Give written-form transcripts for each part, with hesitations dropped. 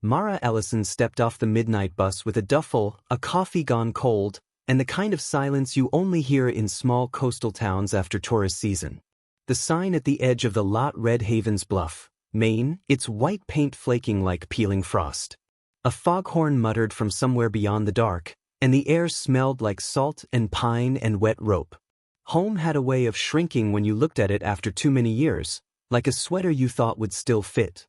Mara Ellison stepped off the midnight bus with a duffel, a coffee gone cold, and the kind of silence you only hear in small coastal towns after tourist season. The sign at the edge of the lot read Havens Bluff, Maine, its white paint flaking like peeling frost. A foghorn muttered from somewhere beyond the dark, and the air smelled like salt and pine and wet rope. Home had a way of shrinking when you looked at it after too many years, like a sweater you thought would still fit.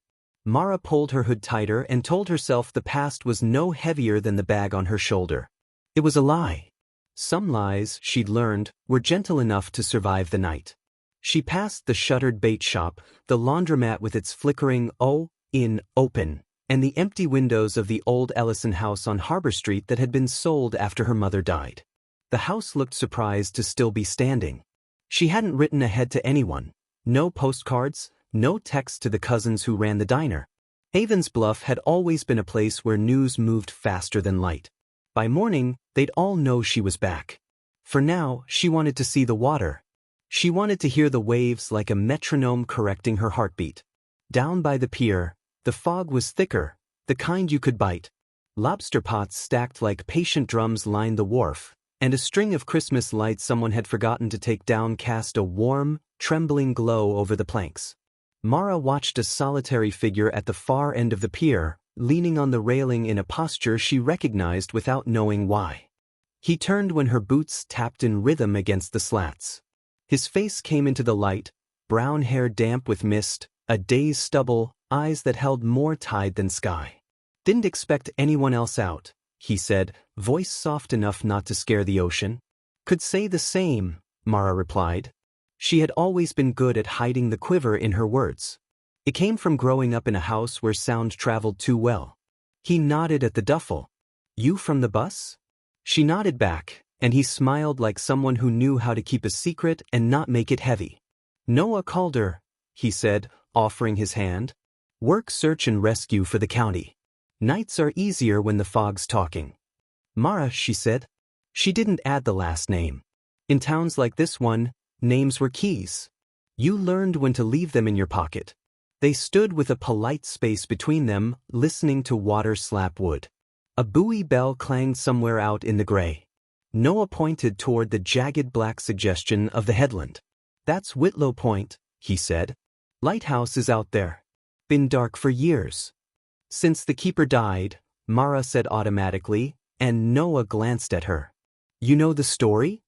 Mara pulled her hood tighter and told herself the past was no heavier than the bag on her shoulder. It was a lie. Some lies, she'd learned, were gentle enough to survive the night. She passed the shuttered bait shop, the laundromat with its flickering open, and the empty windows of the old Ellison house on Harbor Street that had been sold after her mother died. The house looked surprised to still be standing. She hadn't written ahead to anyone. No postcards, no text to the cousins who ran the diner. Havens Bluff had always been a place where news moved faster than light. By morning, they'd all know she was back. For now, she wanted to see the water. She wanted to hear the waves like a metronome correcting her heartbeat. Down by the pier, the fog was thicker, the kind you could bite. Lobster pots stacked like patient drums lined the wharf, and a string of Christmas lights someone had forgotten to take down cast a warm, trembling glow over the planks. Mara watched a solitary figure at the far end of the pier, leaning on the railing in a posture she recognized without knowing why. He turned when her boots tapped in rhythm against the slats. His face came into the light, brown hair damp with mist, a day's stubble, eyes that held more tide than sky. "Didn't expect anyone else out," he said, voice soft enough not to scare the ocean. "Could say the same," Mara replied. She had always been good at hiding the quiver in her words. It came from growing up in a house where sound traveled too well. He nodded at the duffel. "You from the bus?" She nodded back, and he smiled like someone who knew how to keep a secret and not make it heavy. "Noah Calder," he said, offering his hand. "Work search and rescue for the county. Nights are easier when the fog's talking." "Mara," she said. She didn't add the last name. In towns like this one, names were keys. You learned when to leave them in your pocket. They stood with a polite space between them, listening to water slap wood. A buoy bell clanged somewhere out in the gray. Noah pointed toward the jagged black suggestion of the headland. "That's Whitlow Point," he said. "Lighthouse is out there. Been dark for years." "Since the keeper died," Mara said automatically, and Noah glanced at her. "You know the story?"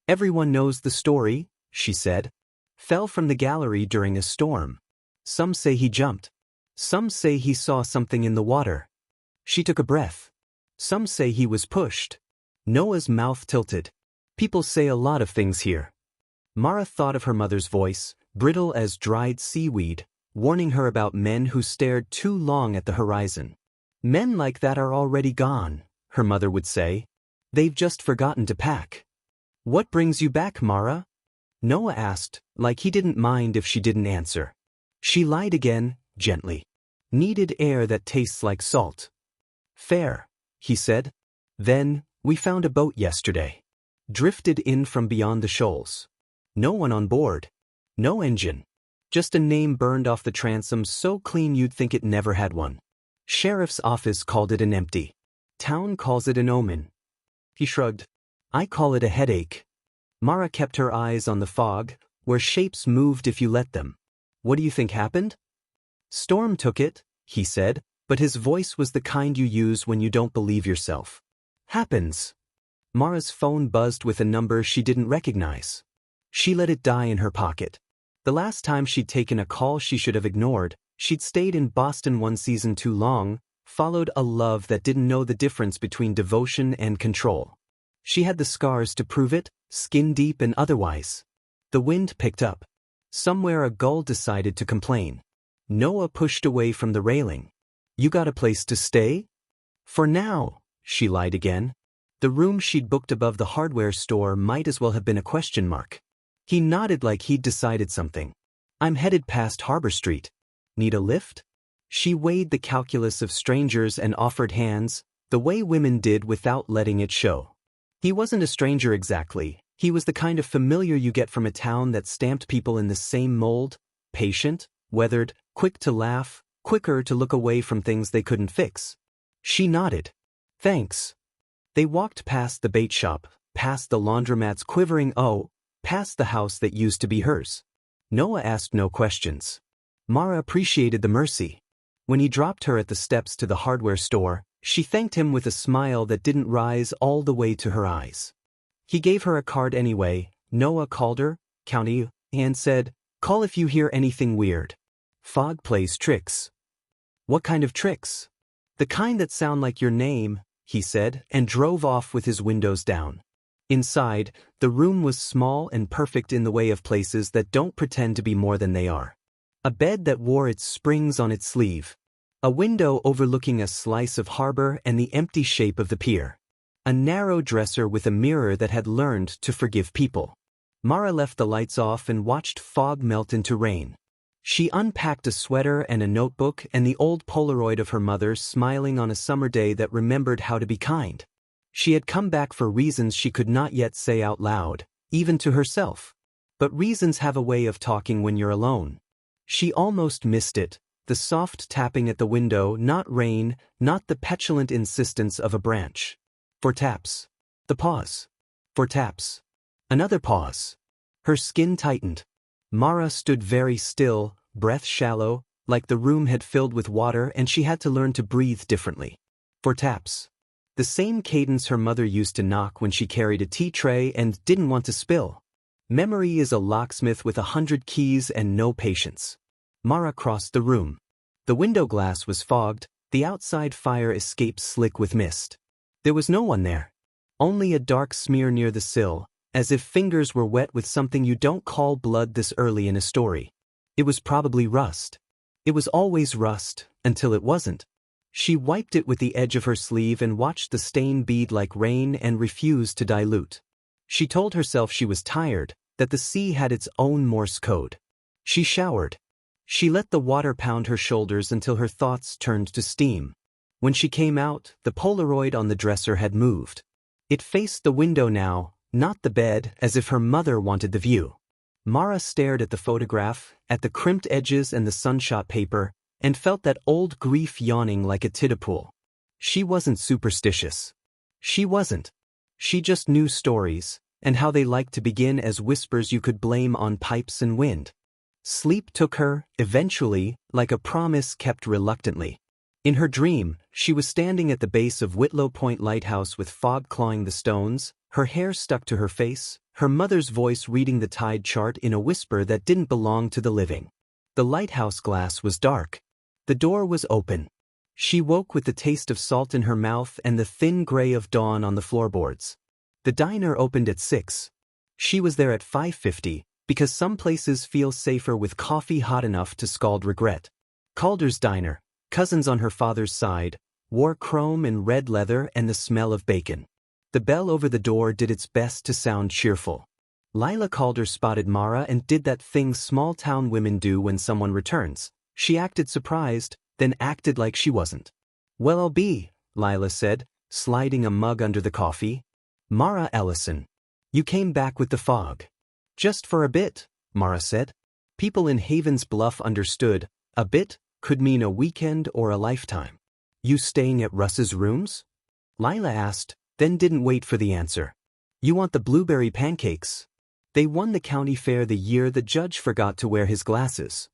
"Everyone knows the story," she said. "Fell from the gallery during a storm. Some say he jumped. Some say he saw something in the water." She took a breath. "Some say he was pushed." Noah's mouth tilted. "People say a lot of things here." Mara thought of her mother's voice, brittle as dried seaweed, warning her about men who stared too long at the horizon. "Men like that are already gone," her mother would say. "They've just forgotten to pack." "What brings you back, Mara?" Noah asked, like he didn't mind if she didn't answer. She lied again, gently. "Needed air that tastes like salt." "Fair," he said. "Then, we found a boat yesterday. Drifted in from beyond the shoals. No one on board. No engine. Just a name burned off the transom so clean you'd think it never had one. Sheriff's office called it an empty. Town calls it an omen." He shrugged. "I call it a headache." Mara kept her eyes on the fog, where shapes moved if you let them. "What do you think happened?" "Storm took it," he said, but his voice was the kind you use when you don't believe yourself. "Happens." Mara's phone buzzed with a number she didn't recognize. She let it die in her pocket. The last time she'd taken a call she should have ignored, she'd stayed in Boston one season too long, followed a love that didn't know the difference between devotion and control. She had the scars to prove it, skin deep and otherwise. The wind picked up. Somewhere a gull decided to complain. Noah pushed away from the railing. "You got a place to stay?" "For now," she lied again. The room she'd booked above the hardware store might as well have been a question mark. He nodded like he'd decided something. "I'm headed past Harbor Street. Need a lift?" She weighed the calculus of strangers and offered hands, the way women did without letting it show. He wasn't a stranger exactly. He was the kind of familiar you get from a town that stamped people in the same mold: patient, weathered, quick to laugh, quicker to look away from things they couldn't fix. She nodded. Thanks. They walked past the bait shop, past the laundromat's quivering O, past the house that used to be hers. Noah asked no questions. Mara appreciated the mercy. When he dropped her at the steps to the hardware store, she thanked him with a smile that didn't rise all the way to her eyes. He gave her a card anyway, Noah Calder, County, and said, "Call if you hear anything weird. Fog plays tricks." "What kind of tricks?" "The kind that sound like your name," he said, and drove off with his windows down. Inside, the room was small and perfect in the way of places that don't pretend to be more than they are. A bed that wore its springs on its sleeve. A window overlooking a slice of harbor and the empty shape of the pier. A narrow dresser with a mirror that had learned to forgive people. Mara left the lights off and watched fog melt into rain. She unpacked a sweater and a notebook and the old Polaroid of her mother smiling on a summer day that remembered how to be kind. She had come back for reasons she could not yet say out loud, even to herself. But reasons have a way of talking when you're alone. She almost missed it, the soft tapping at the window, not rain, not the petulant insistence of a branch. 4 taps. The pause. 4 taps. Another pause. Her skin tightened. Mara stood very still, breath shallow, like the room had filled with water and she had to learn to breathe differently. 4 taps. The same cadence her mother used to knock when she carried a tea tray and didn't want to spill. Memory is a locksmith with 100 keys and no patience. Mara crossed the room. The window glass was fogged, the outside fire escape slick with mist. There was no one there. Only a dark smear near the sill, as if fingers were wet with something you don't call blood this early in a story. It was probably rust. It was always rust, until it wasn't. She wiped it with the edge of her sleeve and watched the stain bead like rain and refused to dilute. She told herself she was tired, that the sea had its own Morse code. She showered. She let the water pound her shoulders until her thoughts turned to steam. When she came out, the Polaroid on the dresser had moved. It faced the window now, not the bed, as if her mother wanted the view. Mara stared at the photograph, at the crimped edges and the sunshot paper, and felt that old grief yawning like a tidal. She wasn't superstitious. She wasn't. She just knew stories, and how they liked to begin as whispers you could blame on pipes and wind. Sleep took her, eventually, like a promise kept reluctantly. In her dream, she was standing at the base of Whitlow Point Lighthouse with fog clawing the stones, her hair stuck to her face, her mother's voice reading the tide chart in a whisper that didn't belong to the living. The lighthouse glass was dark. The door was open. She woke with the taste of salt in her mouth and the thin gray of dawn on the floorboards. The diner opened at 6. She was there at 5:50, because some places feel safer with coffee hot enough to scald regret. Calder's diner, cousins on her father's side, wore chrome and red leather and the smell of bacon. The bell over the door did its best to sound cheerful. Lila Calder spotted Mara and did that thing small-town women do when someone returns. She acted surprised, then acted like she wasn't. "Well, I'll be," Lila said, sliding a mug under the coffee. "Mara Ellison. You came back with the fog." "Just for a bit," Mara said. People in Haven's Bluff understood. A bit could mean a weekend or a lifetime. "You staying at Russ's rooms?" Lila asked, then didn't wait for the answer. "You want the blueberry pancakes? They won the county fair the year the judge forgot to wear his glasses."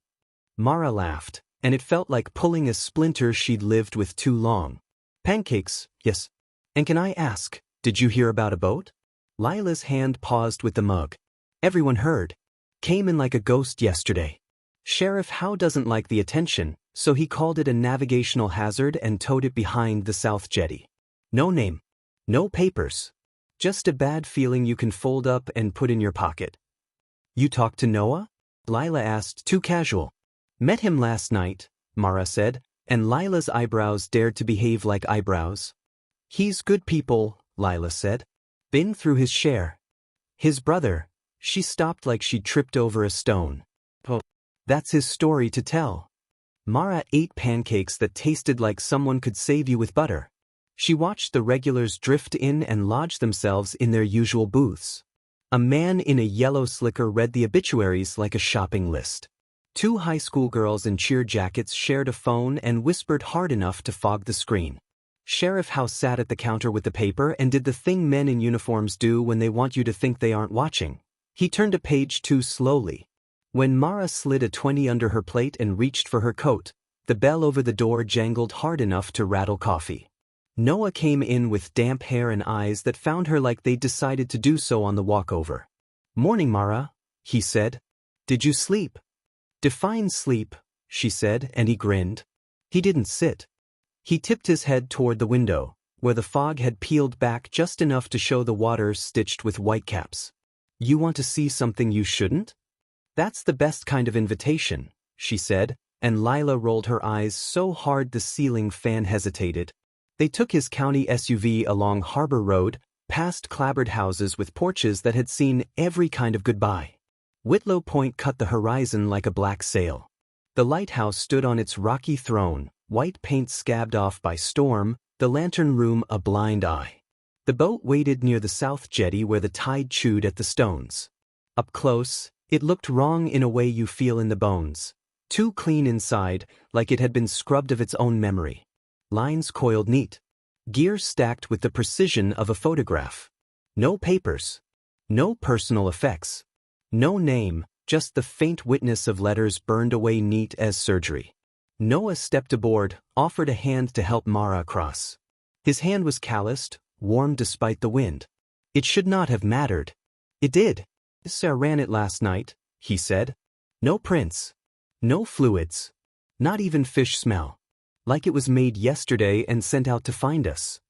Mara laughed, and it felt like pulling a splinter she'd lived with too long. "Pancakes, yes. And can I ask, did you hear about a boat?" Lila's hand paused with the mug. "Everyone heard. Came in like a ghost yesterday. Sheriff Howe doesn't like the attention, so he called it a navigational hazard and towed it behind the South Jetty. No name. No papers. Just a bad feeling you can fold up and put in your pocket." "You talked to Noah?" Lila asked, too casual. "Met him last night," Mara said, and Lila's eyebrows dared to behave like eyebrows. "He's good people," Lila said. "Been through his share. His brother." She stopped like she'd tripped over a stone. "Oh, that's his story to tell." Mara ate pancakes that tasted like someone could save you with butter. She watched the regulars drift in and lodge themselves in their usual booths. A man in a yellow slicker read the obituaries like a shopping list. Two high school girls in cheer jackets shared a phone and whispered hard enough to fog the screen. Sheriff House sat at the counter with the paper and did the thing men in uniforms do when they want you to think they aren't watching. He turned to page 2 slowly. When Mara slid a 20 under her plate and reached for her coat, the bell over the door jangled hard enough to rattle coffee. Noah came in with damp hair and eyes that found her like they'd decided to do so on the walkover. "Morning, Mara," he said. "Did you sleep?" "Define sleep," she said, and he grinned. He didn't sit. He tipped his head toward the window, where the fog had peeled back just enough to show the water stitched with whitecaps. "You want to see something you shouldn't?" "That's the best kind of invitation," she said, and Lila rolled her eyes so hard the ceiling fan hesitated. They took his county SUV along Harbor Road, past clapboard houses with porches that had seen every kind of goodbye. Whitlow Point cut the horizon like a black sail. The lighthouse stood on its rocky throne, white paint scabbed off by storm, the lantern room a blind eye. The boat waited near the south jetty where the tide chewed at the stones. Up close, it looked wrong in a way you feel in the bones. Too clean inside, like it had been scrubbed of its own memory. Lines coiled neat. Gear stacked with the precision of a photograph. No papers. No personal effects. No name, just the faint witness of letters burned away neat as surgery. Noah stepped aboard, offered a hand to help Mara across. His hand was calloused, warm despite the wind. It should not have mattered. It did. "Sarah ran it last night," he said. "No prints. No fluids. Not even fish smell. Like it was made yesterday and sent out to find us."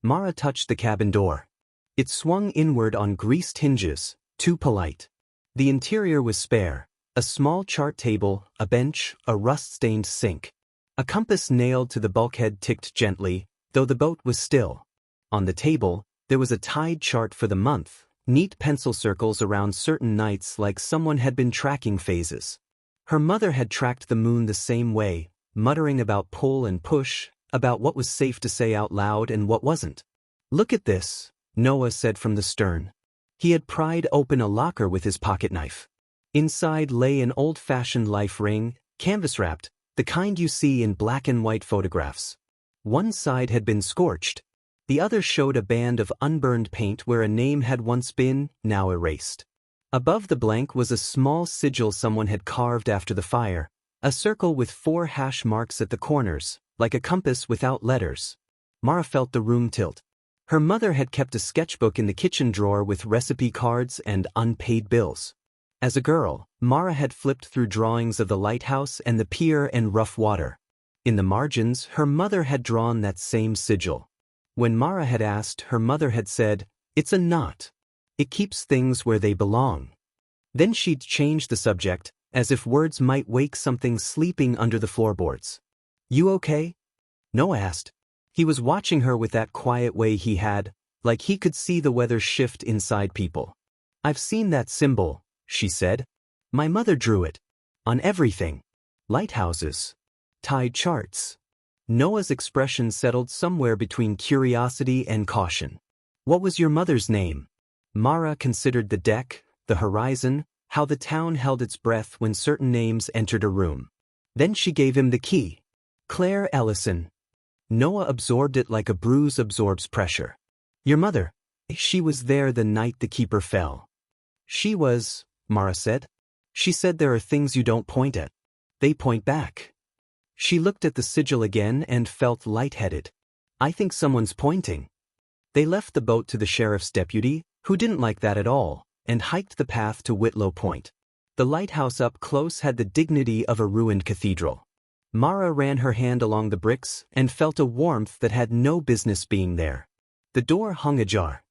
Mara touched the cabin door. It swung inward on greased hinges, too polite. The interior was spare. A small chart table, a bench, a rust-stained sink. A compass nailed to the bulkhead ticked gently, though the boat was still. On the table, there was a tide chart for the month, neat pencil circles around certain nights like someone had been tracking phases. Her mother had tracked the moon the same way, muttering about pull and push, about what was safe to say out loud and what wasn't. "Look at this," Noah said from the stern. He had pried open a locker with his pocket knife. Inside lay an old-fashioned life ring, canvas-wrapped, the kind you see in black and white photographs. One side had been scorched. The other showed a band of unburned paint where a name had once been, now erased. Above the blank was a small sigil someone had carved after the fire, a circle with 4 hash marks at the corners, like a compass without letters. Mara felt the room tilt. Her mother had kept a sketchbook in the kitchen drawer with recipe cards and unpaid bills. As a girl, Mara had flipped through drawings of the lighthouse and the pier and rough water. In the margins, her mother had drawn that same sigil. When Mara had asked, her mother had said, "It's a knot. It keeps things where they belong." Then she'd changed the subject, as if words might wake something sleeping under the floorboards. "You okay?" Noah asked. He was watching her with that quiet way he had, like he could see the weather shift inside people. "I've seen that symbol," she said. "My mother drew it. On everything. Lighthouses. Tide charts." Noah's expression settled somewhere between curiosity and caution. "What was your mother's name?" Mara considered the deck, the horizon, how the town held its breath when certain names entered a room. Then she gave him the key. "Claire Ellison." Noah absorbed it like a bruise absorbs pressure. "Your mother. She was there the night the keeper fell." "She was," Mara said. "She said there are things you don't point at. They point back." She looked at the sigil again and felt lightheaded. "I think someone's pointing." They left the boat to the sheriff's deputy, who didn't like that at all, and hiked the path to Whitlow Point. The lighthouse up close had the dignity of a ruined cathedral. Mara ran her hand along the bricks and felt a warmth that had no business being there. The door hung ajar.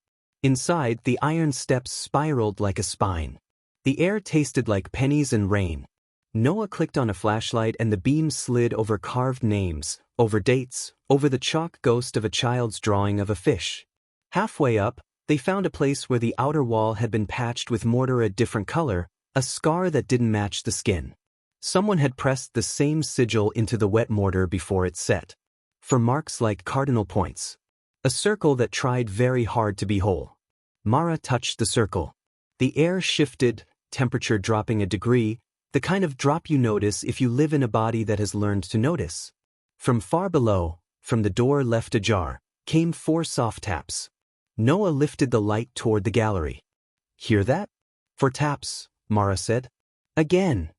Inside, the iron steps spiraled like a spine. The air tasted like pennies and rain. Noah clicked on a flashlight and the beam slid over carved names, over dates, over the chalk ghost of a child's drawing of a fish. Halfway up, they found a place where the outer wall had been patched with mortar a different color, a scar that didn't match the skin. Someone had pressed the same sigil into the wet mortar before it set. For marks like cardinal points. A circle that tried very hard to be whole. Mara touched the circle. The air shifted, temperature dropping a degree, The kind of drop you notice if you live in a body that has learned to notice. From far below, from the door left ajar, came 4 soft taps. Noah lifted the light toward the gallery. Hear that? 4 taps, Mara said. Again.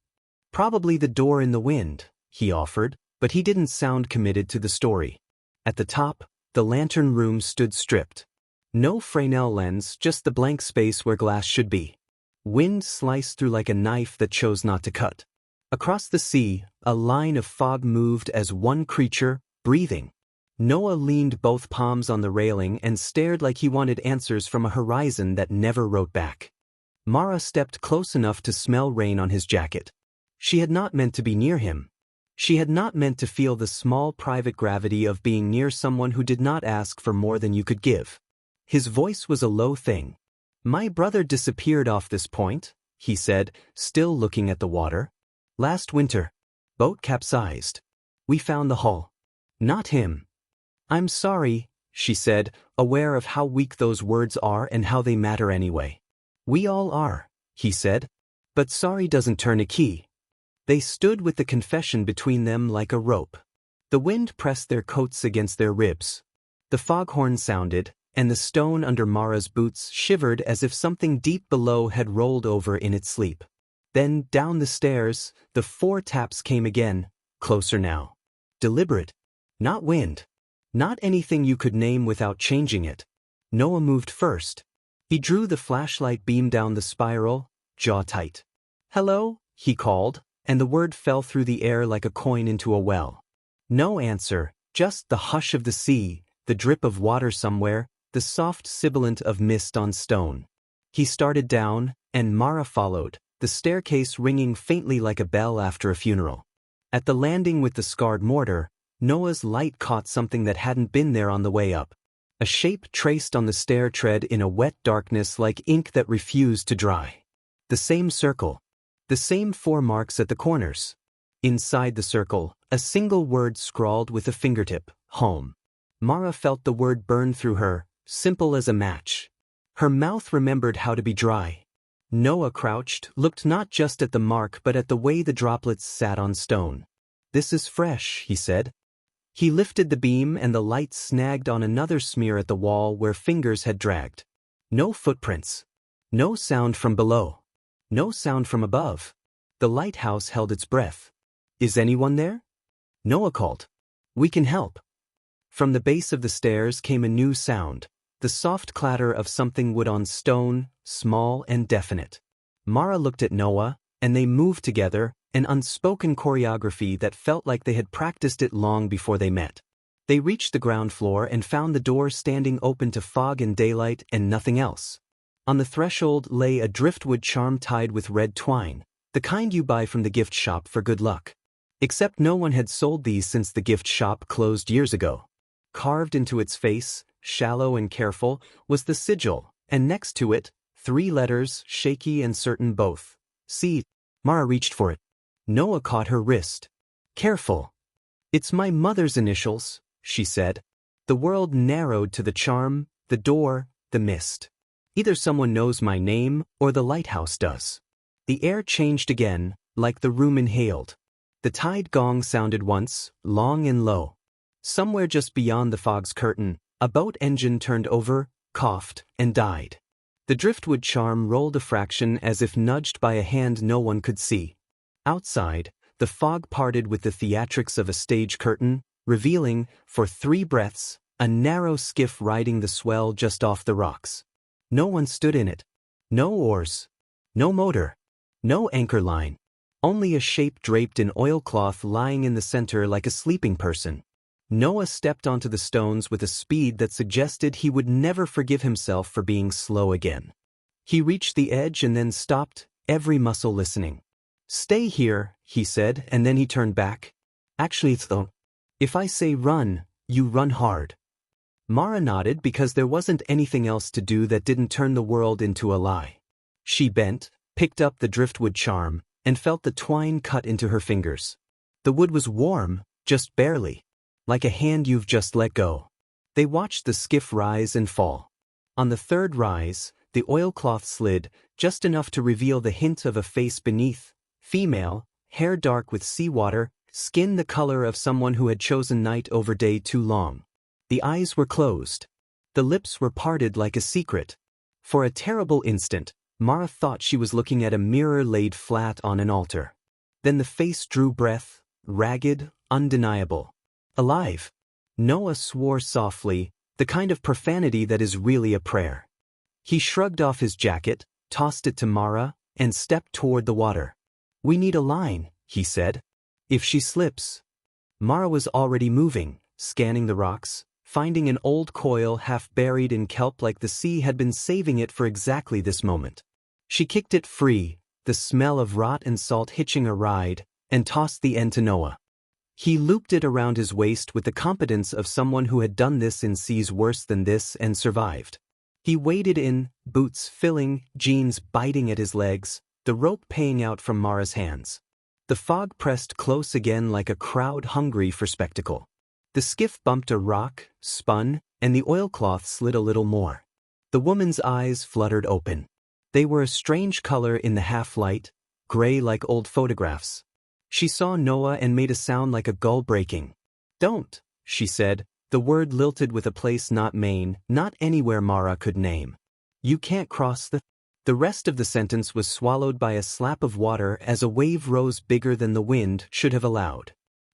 Probably the door in the wind, he offered, but he didn't sound committed to the story. At the top, the lantern room stood stripped. No Fresnel lens, just the blank space where glass should be. Wind sliced through like a knife that chose not to cut. Across the sea, a line of fog moved as one creature, breathing. Noah leaned both palms on the railing and stared like he wanted answers from a horizon that never wrote back. Mara stepped close enough to smell rain on his jacket. She had not meant to be near him. She had not meant to feel the small private gravity of being near someone who did not ask for more than you could give. His voice was a low thing. My brother disappeared off this point, he said, still looking at the water. Last winter. Boat capsized. We found the hull. Not him. I'm sorry, she said, aware of how weak those words are and how they matter anyway. We all are, he said. But sorry doesn't turn a key. They stood with the confession between them like a rope. The wind pressed their coats against their ribs. The foghorn sounded, and the stone under Mara's boots shivered as if something deep below had rolled over in its sleep. Then, down the stairs, the 4 taps came again, closer now. Deliberate. Not wind. Not anything you could name without changing it. Noah moved first. He drew the flashlight beam down the spiral, jaw tight. Hello, he called, and the word fell through the air like a coin into a well. No answer, just the hush of the sea, the drip of water somewhere, the soft sibilant of mist on stone. He started down, and Mara followed, the staircase ringing faintly like a bell after a funeral. At the landing with the scarred mortar, Noah's light caught something that hadn't been there on the way up. A shape traced on the stair tread in a wet darkness like ink that refused to dry. The same circle. The same 4 marks at the corners. Inside the circle, a single word scrawled with a fingertip, home. Mara felt the word burn through her, simple as a match. Her mouth remembered how to be dry. Noah crouched, looked not just at the mark but at the way the droplets sat on stone. This is fresh, he said. He lifted the beam and the light snagged on another smear at the wall where fingers had dragged. No footprints. No sound from below. No sound from above. The lighthouse held its breath. Is anyone there? Noah called. We can help. From the base of the stairs came a new sound, the soft clatter of something wood on stone, small and definite. Mara looked at Noah, and they moved together, an unspoken choreography that felt like they had practiced it long before they met. They reached the ground floor and found the door standing open to fog and daylight and nothing else. On the threshold lay a driftwood charm tied with red twine, the kind you buy from the gift shop for good luck. Except no one had sold these since the gift shop closed years ago. Carved into its face, shallow and careful, was the sigil, and next to it, 3 letters, shaky and certain both. See. Mara reached for it. Noah caught her wrist. Careful. It's my mother's initials, she said. The world narrowed to the charm, the door, the mist. Either someone knows my name, or the lighthouse does. The air changed again, like the room inhaled. The tide gong sounded once, long and low. Somewhere just beyond the fog's curtain, a boat engine turned over, coughed, and died. The driftwood charm rolled a fraction as if nudged by a hand no one could see. Outside, the fog parted with the theatrics of a stage curtain, revealing, for 3 breaths, a narrow skiff riding the swell just off the rocks. No one stood in it. No oars. No motor. No anchor line. Only a shape draped in oilcloth lying in the center like a sleeping person. Noah stepped onto the stones with a speed that suggested he would never forgive himself for being slow again. He reached the edge and then stopped, every muscle listening. Stay here, he said, and then he turned back. Actually, though, if I say run, you run hard. Mara nodded because there wasn't anything else to do that didn't turn the world into a lie. She bent, picked up the driftwood charm, and felt the twine cut into her fingers. The wood was warm, just barely. Like a hand you've just let go. They watched the skiff rise and fall. On the 3rd rise, the oilcloth slid, just enough to reveal the hint of a face beneath, Female, hair dark with seawater, skin the color of someone who had chosen night over day too long. The eyes were closed. The lips were parted like a secret. For a terrible instant, Mara thought she was looking at a mirror laid flat on an altar. Then the face drew breath, ragged, undeniable. Alive. Noah swore softly, the kind of profanity that is really a prayer. He shrugged off his jacket, tossed it to Mara, and stepped toward the water. "We need a line," he said. "If she slips." Mara was already moving, scanning the rocks, finding an old coil half buried in kelp like the sea had been saving it for exactly this moment. She kicked it free, the smell of rot and salt hitching a ride, and tossed the end to Noah. He looped it around his waist with the competence of someone who had done this in seas worse than this and survived. He waded in, boots filling, jeans biting at his legs, the rope paying out from Mara's hands. The fog pressed close again like a crowd hungry for spectacle. The skiff bumped a rock, spun, and the oilcloth slid a little more. The woman's eyes fluttered open. They were a strange color in the half-light, gray like old photographs. She saw Noah and made a sound like a gull breaking. "Don't," she said, the word lilted with a place not Maine, not anywhere Mara could name. "You can't cross the—" The rest of the sentence was swallowed by a slap of water as a wave rose bigger than the wind should have allowed.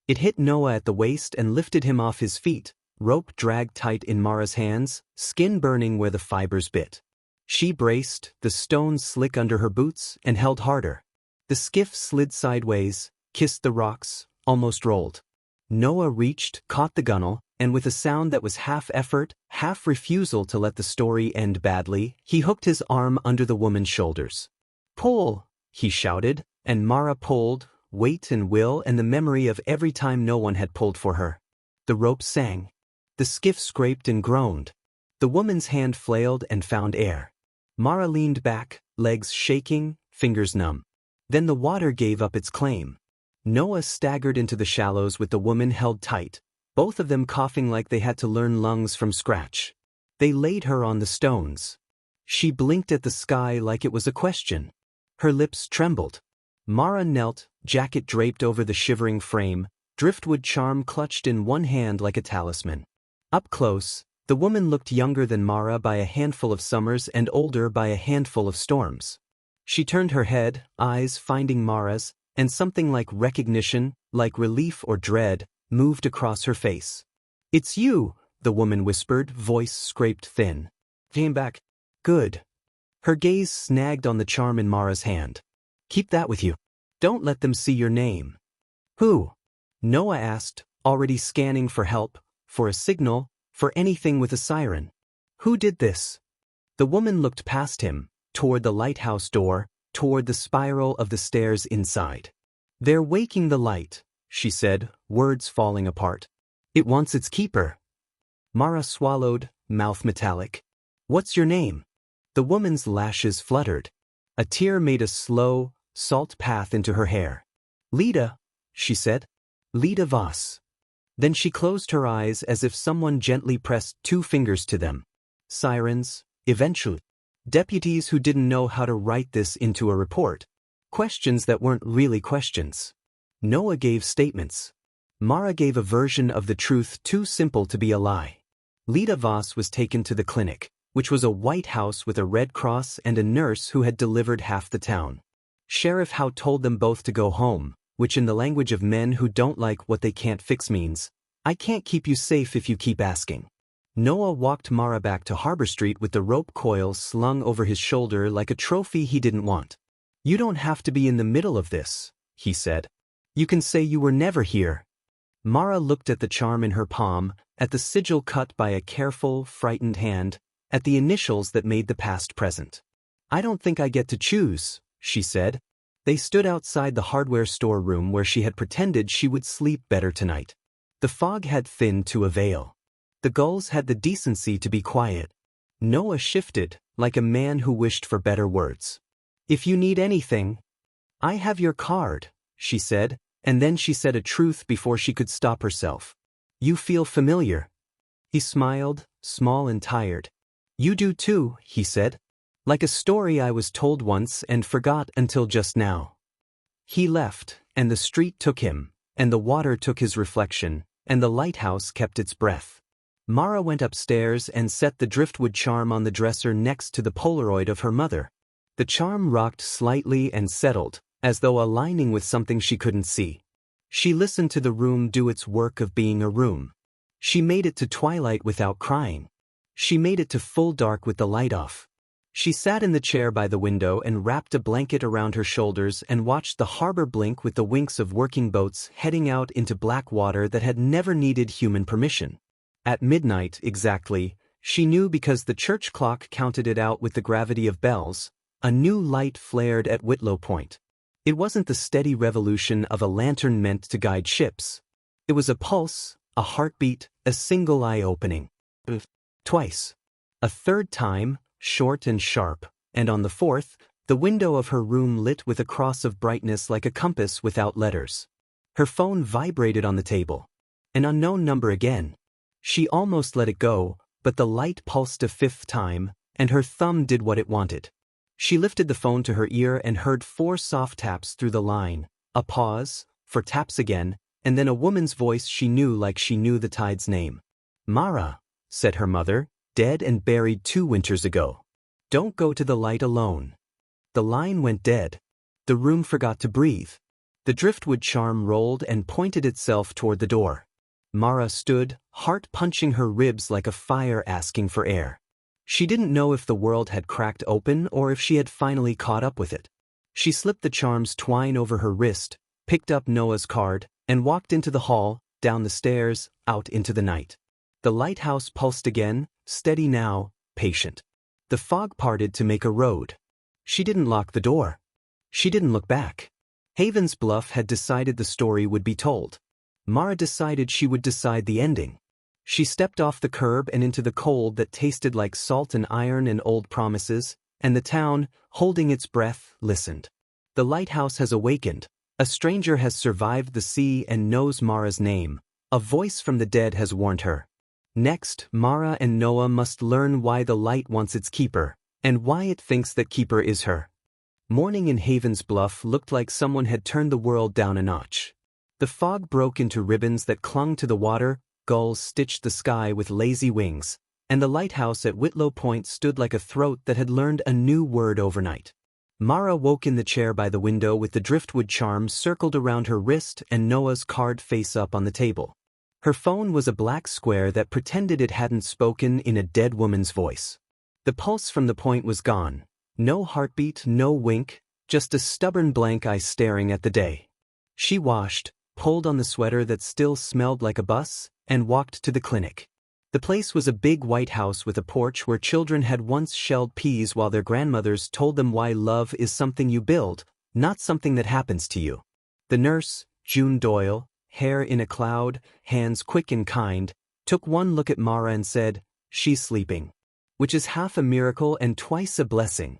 It hit Noah at the waist and lifted him off his feet, rope dragged tight in Mara's hands, skin burning where the fibers bit. She braced, the stones slick under her boots, and held harder. The skiff slid sideways, kissed the rocks, almost rolled. Noah reached, caught the gunwale, and with a sound that was half effort, half refusal to let the story end badly, he hooked his arm under the woman's shoulders. "Pull!" he shouted, and Mara pulled, weight and will and the memory of every time no one had pulled for her. The rope sang. The skiff scraped and groaned. The woman's hand flailed and found air. Mara leaned back, legs shaking, fingers numb. Then the water gave up its claim. Noah staggered into the shallows with the woman held tight, both of them coughing like they had to learn lungs from scratch. They laid her on the stones. She blinked at the sky like it was a question. Her lips trembled. Mara knelt, jacket draped over the shivering frame, driftwood charm clutched in one hand like a talisman. Up close, the woman looked younger than Mara by a handful of summers and older by a handful of storms. She turned her head, eyes finding Mara's, and something like recognition, like relief or dread, moved across her face. "It's you," the woman whispered, voice scraped thin. "Came back. Good." Her gaze snagged on the charm in Mara's hand. "Keep that with you. Don't let them see your name." "Who?" Noah asked, already scanning for help, for a signal, for anything with a siren. "Who did this?" The woman looked past him, toward the lighthouse door, toward the spiral of the stairs inside. "They're waking the light," she said, words falling apart. "It wants its keeper." Mara swallowed, mouth metallic. "What's your name?" The woman's lashes fluttered. A tear made a slow, salt path into her hair. "Leda," she said. "Leda Voss." Then she closed her eyes as if someone gently pressed two fingers to them. Sirens, eventually. Deputies who didn't know how to write this into a report. Questions that weren't really questions. Noah gave statements. Mara gave a version of the truth too simple to be a lie. Leda Voss was taken to the clinic, which was a white house with a red cross and a nurse who had delivered half the town. Sheriff Howe told them both to go home, which in the language of men who don't like what they can't fix means, "I can't keep you safe if you keep asking." Noah walked Mara back to Harbor Street with the rope coil slung over his shoulder like a trophy he didn't want. "You don't have to be in the middle of this," he said. "You can say you were never here." Mara looked at the charm in her palm, at the sigil cut by a careful, frightened hand, at the initials that made the past present. "I don't think I get to choose," she said. They stood outside the hardware store room where she had pretended she would sleep better tonight. The fog had thinned to a veil. The gulls had the decency to be quiet. Noah shifted, like a man who wished for better words. "If you need anything—" "I have your card," she said, and then she said a truth before she could stop herself. "You feel familiar." He smiled, small and tired. "You do too," he said. "Like a story I was told once and forgot until just now." He left, and the street took him, and the water took his reflection, and the lighthouse kept its breath. Mara went upstairs and set the driftwood charm on the dresser next to the Polaroid of her mother. The charm rocked slightly and settled, as though aligning with something she couldn't see. She listened to the room do its work of being a room. She made it to twilight without crying. She made it to full dark with the light off. She sat in the chair by the window and wrapped a blanket around her shoulders and watched the harbor blink with the winks of working boats heading out into black water that had never needed human permission. At midnight, exactly, she knew because the church clock counted it out with the gravity of bells, a new light flared at Whitlow Point. It wasn't the steady revolution of a lantern meant to guide ships. It was a pulse, a heartbeat, a single eye opening. Twice. A third time, short and sharp, and on the fourth, the window of her room lit with a cross of brightness like a compass without letters. Her phone vibrated on the table. An unknown number again. She almost let it go, but the light pulsed a fifth time, and her thumb did what it wanted. She lifted the phone to her ear and heard 4 soft taps through the line, a pause, for taps again, and then a woman's voice she knew like she knew the tide's name. "Mara," said her mother, "dead and buried 2 winters ago. Don't go to the light alone." The line went dead. The room forgot to breathe. The driftwood charm rolled and pointed itself toward the door. Mara stood, heart punching her ribs like a fire asking for air. She didn't know if the world had cracked open or if she had finally caught up with it. She slipped the charm's twine over her wrist, picked up Noah's card, and walked into the hall, down the stairs, out into the night. The lighthouse pulsed again, steady now, patient. The fog parted to make a road. She didn't lock the door. She didn't look back. Haven's Bluff had decided the story would be told. Mara decided she would decide the ending. She stepped off the curb and into the cold that tasted like salt and iron and old promises, and the town, holding its breath, listened. The lighthouse has awakened. A stranger has survived the sea and knows Mara's name. A voice from the dead has warned her. Next, Mara and Noah must learn why the light wants its keeper, and why it thinks that keeper is her. Morning in Haven's Bluff looked like someone had turned the world down a notch. The fog broke into ribbons that clung to the water, gulls stitched the sky with lazy wings, and the lighthouse at Whitlow Point stood like a throat that had learned a new word overnight. Mara woke in the chair by the window with the driftwood charm circled around her wrist and Noah's card face up on the table. Her phone was a black square that pretended it hadn't spoken in a dead woman's voice. The pulse from the point was gone. No heartbeat, no wink, just a stubborn blank eye staring at the day. She washed, pulled on the sweater that still smelled like a bus, and walked to the clinic. The place was a big white house with a porch where children had once shelled peas while their grandmothers told them why love is something you build, not something that happens to you. The nurse, June Doyle, hair in a cloud, hands quick and kind, took one look at Mara and said, "She's sleeping." Which is half a miracle and twice a blessing.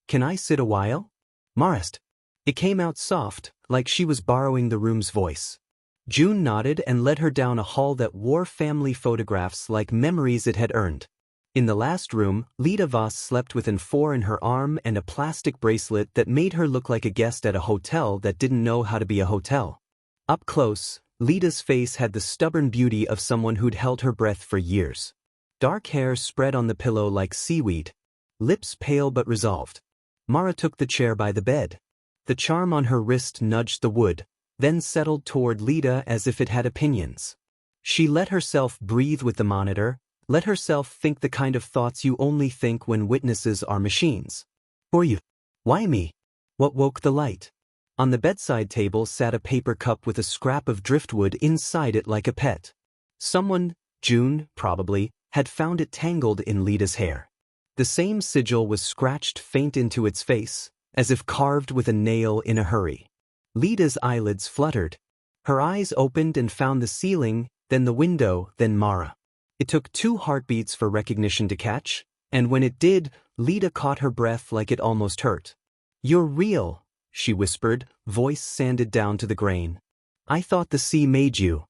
"Can I sit a while?" "Marist." It came out soft, like she was borrowing the room's voice. June nodded and led her down a hall that wore family photographs like memories it had earned. In the last room, Leda Voss slept with an 4 in her arm and a plastic bracelet that made her look like a guest at a hotel that didn't know how to be a hotel. Up close, Leda's face had the stubborn beauty of someone who'd held her breath for years. Dark hair spread on the pillow like seaweed. Lips pale but resolved. Mara took the chair by the bed. The charm on her wrist nudged the wood, then settled toward Leda as if it had opinions. She let herself breathe with the monitor, let herself think the kind of thoughts you only think when witnesses are machines. "For you. Why me? What woke the light?" On the bedside table sat a paper cup with a scrap of driftwood inside it like a pet. Someone, June, probably, had found it tangled in Leda's hair. The same sigil was scratched faint into its face, as if carved with a nail in a hurry. Leda's eyelids fluttered. Her eyes opened and found the ceiling, then the window, then Mara. It took 2 heartbeats for recognition to catch, and when it did, Leda caught her breath like it almost hurt. "You're real," she whispered, voice sanded down to the grain. "I thought the sea made you."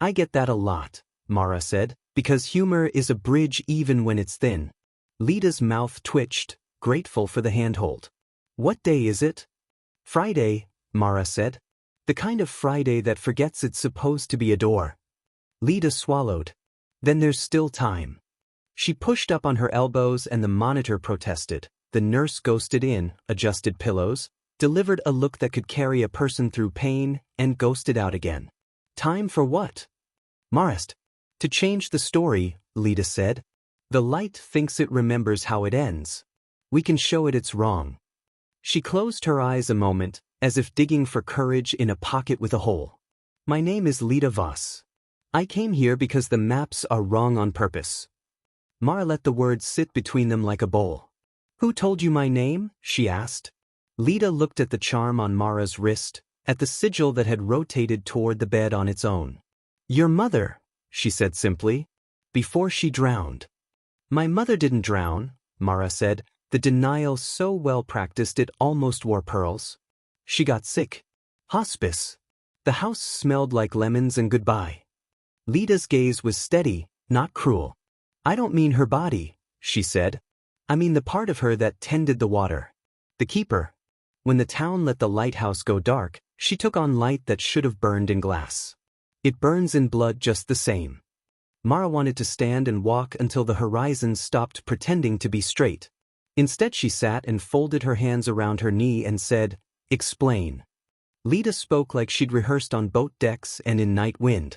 "I get that a lot," Mara said, "because humor is a bridge even when it's thin." Leda's mouth twitched, grateful for the handhold. "What day is it?" "Friday," Mara said. The kind of Friday that forgets it's supposed to be a door. Leda swallowed. Then there's still time. She pushed up on her elbows and the monitor protested. The nurse ghosted in, adjusted pillows, delivered a look that could carry a person through pain, and ghosted out again. Time for what? Marist. To change the story, Leda said. The light thinks it remembers how it ends. We can show it it's wrong. She closed her eyes a moment, as if digging for courage in a pocket with a hole. My name is Leda Voss. I came here because the maps are wrong on purpose. Mara let the words sit between them like a bowl. Who told you my name? She asked. Leda looked at the charm on Mara's wrist, at the sigil that had rotated toward the bed on its own. Your mother, she said simply, before she drowned. My mother didn't drown, Mara said, the denial so well practiced it almost wore pearls. She got sick. Hospice. The house smelled like lemons and goodbye. Leda's gaze was steady, not cruel. I don't mean her body, she said. I mean the part of her that tended the water. The keeper. When the town let the lighthouse go dark, she took on light that should have burned in glass. It burns in blood just the same. Mara wanted to stand and walk until the horizon stopped pretending to be straight. Instead she sat and folded her hands around her knee and said, Explain. Leda spoke like she'd rehearsed on boat decks and in night wind.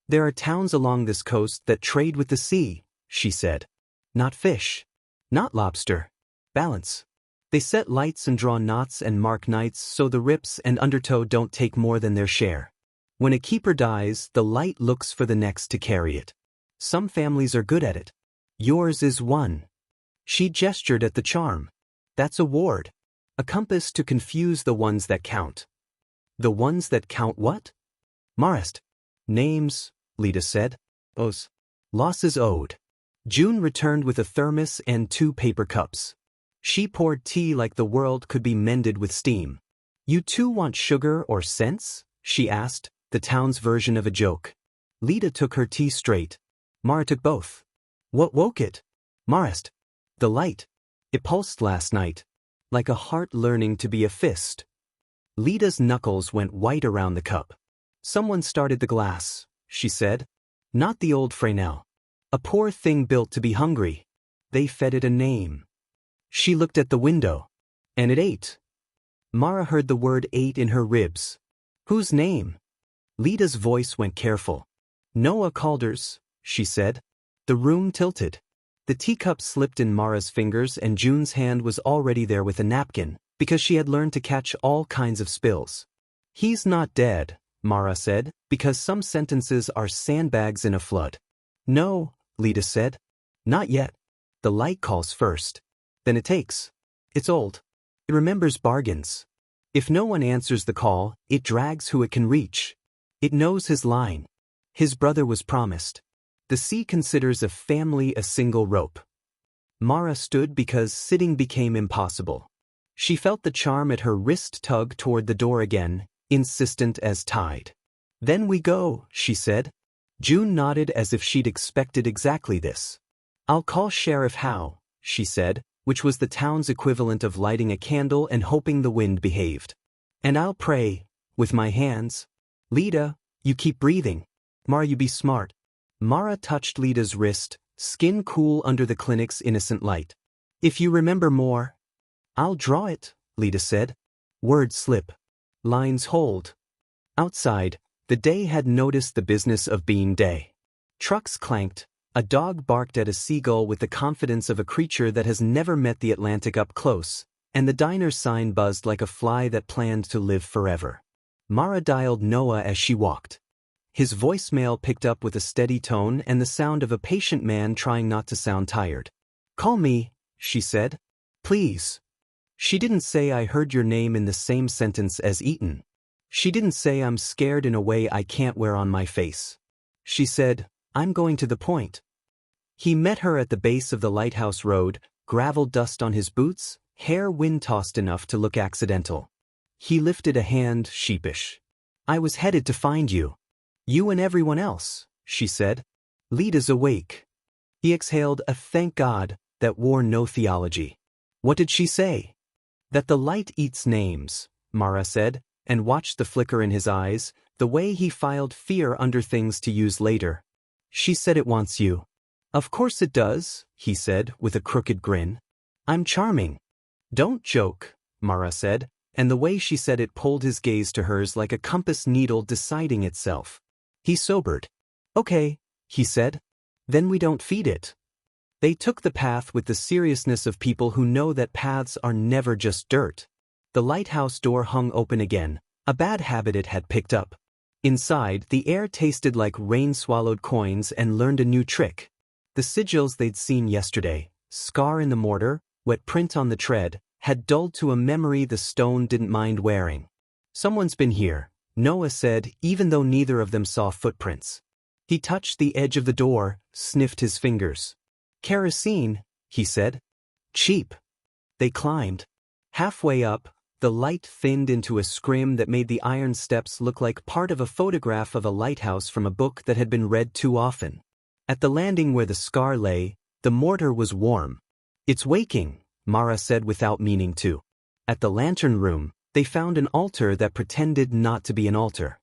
There are towns along this coast that trade with the sea, she said. Not fish. Not lobster. Balance. They set lights and draw knots and mark nights so the rips and undertow don't take more than their share. When a keeper dies, the light looks for the next to carry it. Some families are good at it. Yours is one. She gestured at the charm. That's a ward. A compass to confuse the ones that count. The ones that count what? Marist. Names, Leda said. Os. Losses owed. June returned with a thermos and 2 paper cups. She poured tea like the world could be mended with steam. You two want sugar or cents? She asked, the town's version of a joke. Leda took her tea straight. Mara took both. What woke it? Marist. The light. It pulsed last night. Like a heart learning to be a fist. Leda's knuckles went white around the cup. Someone started the glass, she said. Not the old Freynell. A poor thing built to be hungry. They fed it a name. She looked at the window. And it ate. Mara heard the word ate in her ribs. Whose name? Leda's voice went careful. Noah Calder's, she said. The room tilted. The teacup slipped in Mara's fingers and June's hand was already there with a napkin, because she had learned to catch all kinds of spills. He's not dead, Mara said, because some sentences are sandbags in a flood. No, Leda said. Not yet. The light calls first. Then it takes. It's old. It remembers bargains. If no one answers the call, it drags who it can reach. It knows his line. His brother was promised. The sea considers a family a single rope. Mara stood because sitting became impossible. She felt the charm at her wrist tug toward the door again, insistent as tide. Then we go, she said. June nodded as if she'd expected exactly this. I'll call Sheriff Howe, she said, which was the town's equivalent of lighting a candle and hoping the wind behaved. And I'll pray, with my hands. Leda, you keep breathing. Mara, you be smart. Mara touched Leda's wrist, skin cool under the clinic's innocent light. If you remember more. I'll draw it, Leda said. Words slip. Lines hold. Outside, the day had noticed the business of being day. Trucks clanked. A dog barked at a seagull with the confidence of a creature that has never met the Atlantic up close, and the diner's sign buzzed like a fly that planned to live forever. Mara dialed Noah as she walked. His voicemail picked up with a steady tone and the sound of a patient man trying not to sound tired. Call me, she said. Please. She didn't say I heard your name in the same sentence as Eaton. She didn't say I'm scared in a way I can't wear on my face. She said, I'm going to the point. He met her at the base of the Lighthouse Road, gravel dust on his boots, hair wind-tossed enough to look accidental. He lifted a hand, sheepish. I was headed to find you. You and everyone else, she said. Leda's awake. He exhaled a thank God that wore no theology. What did she say? That the light eats names, Mara said, and watched the flicker in his eyes, the way he filed fear under things to use later. She said it wants you. Of course it does, he said with a crooked grin. I'm charming. Don't joke, Mara said, and the way she said it pulled his gaze to hers like a compass needle deciding itself. He sobered. Okay, he said. Then we don't feed it. They took the path with the seriousness of people who know that paths are never just dirt. The lighthouse door hung open again, a bad habit it had picked up. Inside, the air tasted like rain-swallowed coins and learned a new trick. The sigils they'd seen yesterday, scar in the mortar, wet print on the tread, had dulled to a memory the stone didn't mind wearing. Someone's been here, Noah said, even though neither of them saw footprints. He touched the edge of the door, sniffed his fingers. Kerosene, he said. Cheap. They climbed. Halfway up, the light thinned into a scrim that made the iron steps look like part of a photograph of a lighthouse from a book that had been read too often. At the landing where the scar lay, the mortar was warm. It's waking, Mara said without meaning to. At the lantern room, they found an altar that pretended not to be an altar.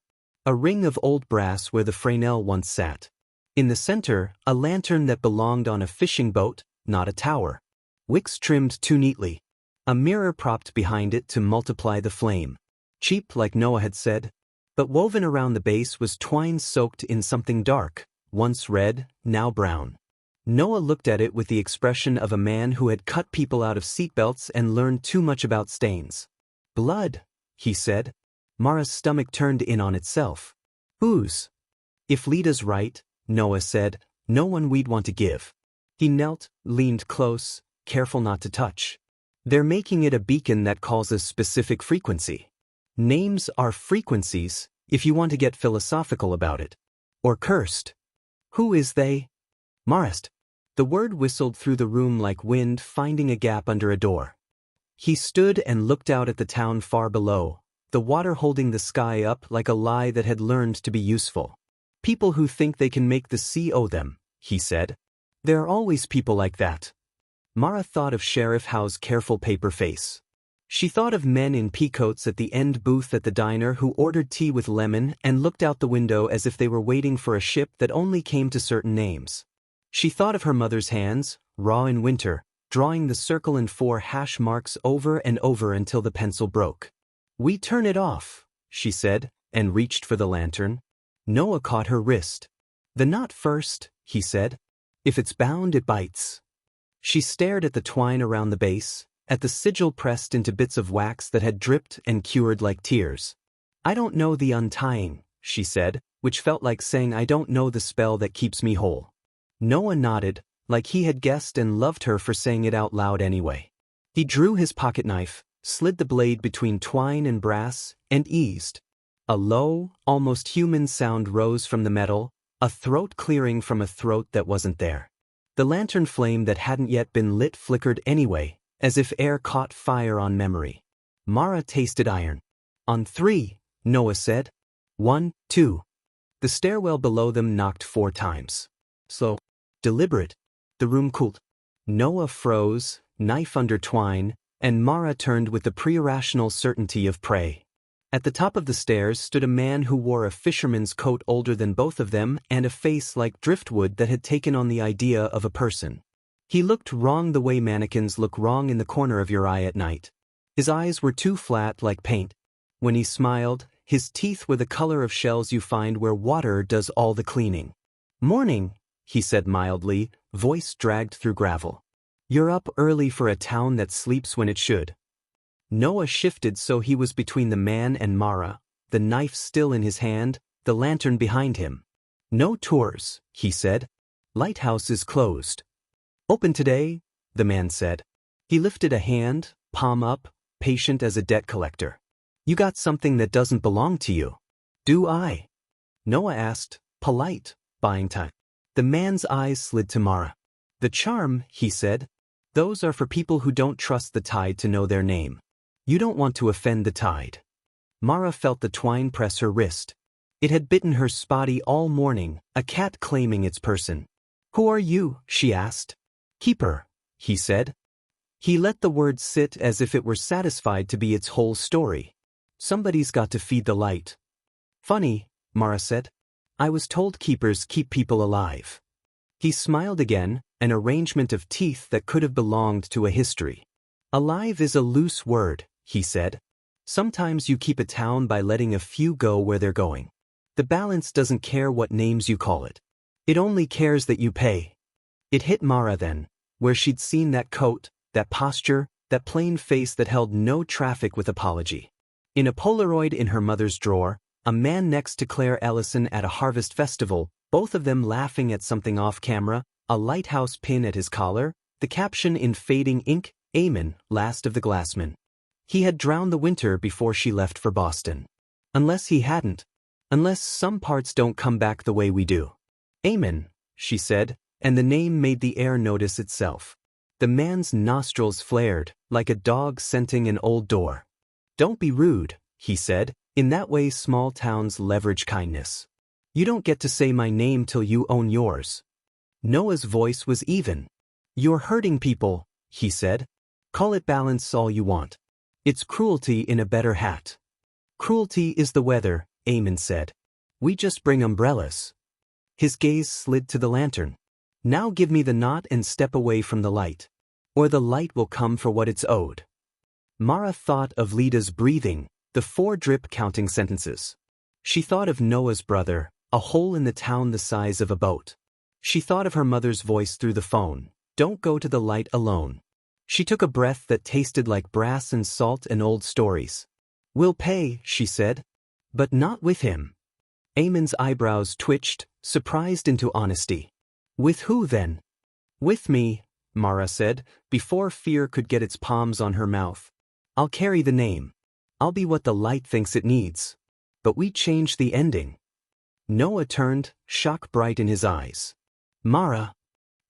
A ring of old brass where the Fresnel once sat. In the center, a lantern that belonged on a fishing boat, not a tower. Wicks trimmed too neatly. A mirror propped behind it to multiply the flame. Cheap like Noah had said. But woven around the base was twine soaked in something dark, once red, now brown. Noah looked at it with the expression of a man who had cut people out of seatbelts and learned too much about stains. Blood, he said. Mara's stomach turned in on itself. Ooze. If Leda's right, Noah said, no one we'd want to give. He knelt, leaned close, careful not to touch. They're making it a beacon that calls a specific frequency. Names are frequencies, if you want to get philosophical about it. Or cursed. Who is they? Marist. The word whistled through the room like wind finding a gap under a door. He stood and looked out at the town far below, the water holding the sky up like a lie that had learned to be useful. People who think they can make the sea owe them, he said. There are always people like that. Mara thought of Sheriff Howe's careful paper face. She thought of men in peacoats at the end booth at the diner who ordered tea with lemon and looked out the window as if they were waiting for a ship that only came to certain names. She thought of her mother's hands, raw in winter, drawing the circle and 4 hash marks over and over until the pencil broke. We turn it off, she said, and reached for the lantern. Noah caught her wrist. The knot first, he said. If it's bound, it bites. She stared at the twine around the base, at the sigil pressed into bits of wax that had dripped and cured like tears. I don't know the untying, she said, which felt like saying I don't know the spell that keeps me whole. Noah nodded, like he had guessed and loved her for saying it out loud anyway. He drew his pocketknife, slid the blade between twine and brass, and eased. A low, almost human sound rose from the metal, a throat clearing from a throat that wasn't there. The lantern flame that hadn't yet been lit flickered anyway, as if air caught fire on memory. Mara tasted iron. On 3, Noah said. 1, 2. The stairwell below them knocked 4 times. Slow. Deliberate. The room cooled. Noah froze, knife under twine, and Mara turned with the pre-irrational certainty of prey. At the top of the stairs stood a man who wore a fisherman's coat older than both of them and a face like driftwood that had taken on the idea of a person. He looked wrong the way mannequins look wrong in the corner of your eye at night. His eyes were too flat like paint. When he smiled, his teeth were the color of shells you find where water does all the cleaning. Morning, he said mildly, voice dragged through gravel. You're up early for a town that sleeps when it should. Noah shifted so he was between the man and Mara, the knife still in his hand, the lantern behind him. No tours, he said. Lighthouse is closed. Open today, the man said. He lifted a hand, palm up, patient as a debt collector. You got something that doesn't belong to you. Do I? Noah asked, polite, buying time. The man's eyes slid to Mara. The charm, he said. Those are for people who don't trust the tide to know their name. You don't want to offend the tide. Mara felt the twine press her wrist. It had bitten her spotty all morning, a cat claiming its person. Who are you? She asked. Keeper, he said. He let the word sit as if it were satisfied to be its whole story. Somebody's got to feed the light. Funny, Mara said. I was told keepers keep people alive. He smiled again, an arrangement of teeth that could have belonged to a history. Alive is a loose word, he said. Sometimes you keep a town by letting a few go where they're going. The balance doesn't care what names you call it. It only cares that you pay. It hit Mara then, where she'd seen that coat, that posture, that plain face that held no traffic with apology. In a Polaroid in her mother's drawer, a man next to Claire Ellison at a harvest festival, both of them laughing at something off camera, a Lighthouse pin at his collar, the caption in fading ink, Amen, last of the glassmen. He had drowned the winter before she left for Boston. Unless he hadn't. Unless some parts don't come back the way we do. Amen, she said, and the name made the air notice itself. The man's nostrils flared, like a dog scenting an old door. Don't be rude, he said, in that way small towns leverage kindness. You don't get to say my name till you own yours. Noah's voice was even. You're hurting people, he said. Call it balance all you want. It's cruelty in a better hat. Cruelty is the weather, Eamon said. We just bring umbrellas. His gaze slid to the lantern. Now give me the knot and step away from the light. Or the light will come for what it's owed. Mara thought of Leda's breathing, the 4 drip counting sentences. She thought of Noah's brother, a hole in the town the size of a boat. She thought of her mother's voice through the phone, don't go to the light alone. She took a breath that tasted like brass and salt and old stories. We'll pay, she said. But not with him. Eamon's eyebrows twitched, surprised into honesty. With who then? With me, Mara said, before fear could get its palms on her mouth. I'll carry the name. I'll be what the light thinks it needs. But we changed the ending. Noah turned, shock bright in his eyes. Mara.